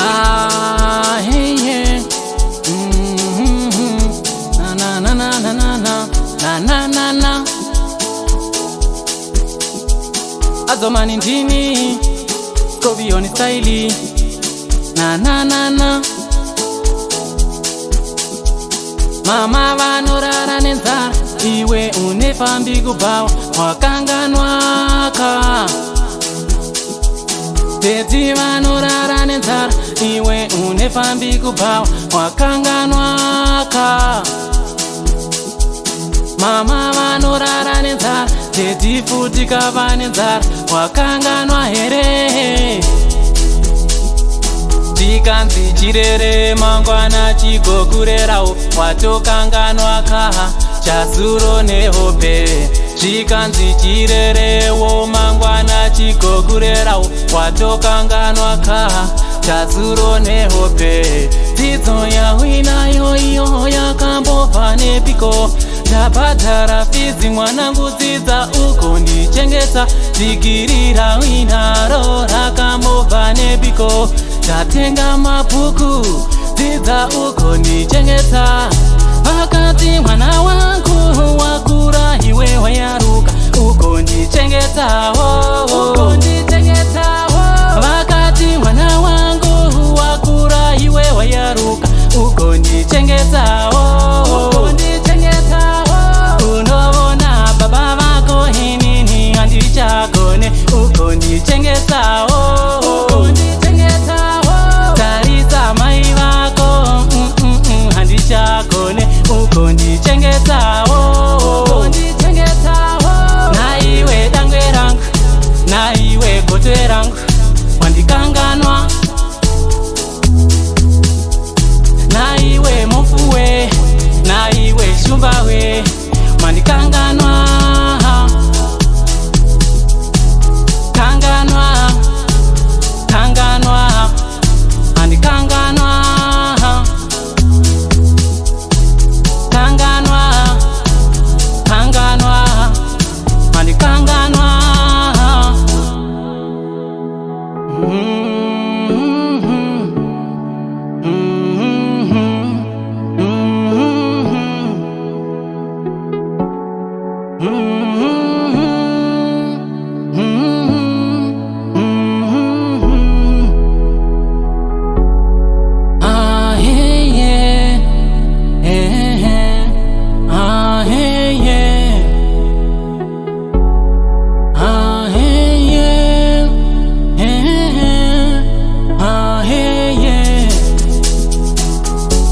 Hey, yeah. Na na na na na na na na na na. Azomani ndini Kobioni style. Na na na na. Mama vanorara nenzara, iwe unefambi kubawa wakanganwaka. Tedzi vanorara nenzara, iwe unefambi kubawa wakanganwaka. Mama vanorara nenzara, tedzi futi kava nenzara wakanganwa here. Chikanzi chirere mangwana chigokurerawo watokanganwa kaha chazuro nehope. Chikanzi chirerewo mangwana chigokurerawo watokanganwa kaha chazuro nehope. Dzidzo yawinayo iyo yakambobva nepiko. Ndabhadhara fizi mwanangu dzidza ugondichengeta. Dhigiri rawinaro rakambobva nepiko. Ndatenga mabhuku dzidza ugondichengeta. Vakati mwana wangu wakura iwe wayaruka ugondichengetawo. Vakati mwana wangu wakura iwe wayaruka ugondichengetawo. Unovona baba vako inini handichagone ugondichengetawo. Tarisa mai vako handichagone ugondichengetawo. Naiwe dangwe rangu, naiwe gotwe rangu wandikanganwa. Naiwe mufuwe, naiwe shumbawe mandikanganwa. Kanganwa, kanganwa mandikanganwa. Kanganwa, kanganwa mandikanganwa.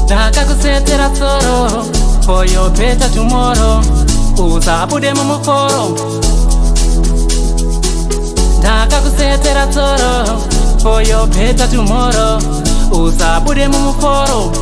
Ndakakusetera tsoro for your better tomorrow. Usabude mumuforo. Ndakakusetera tsoro for your better tomorrow. Usabude mumuforo.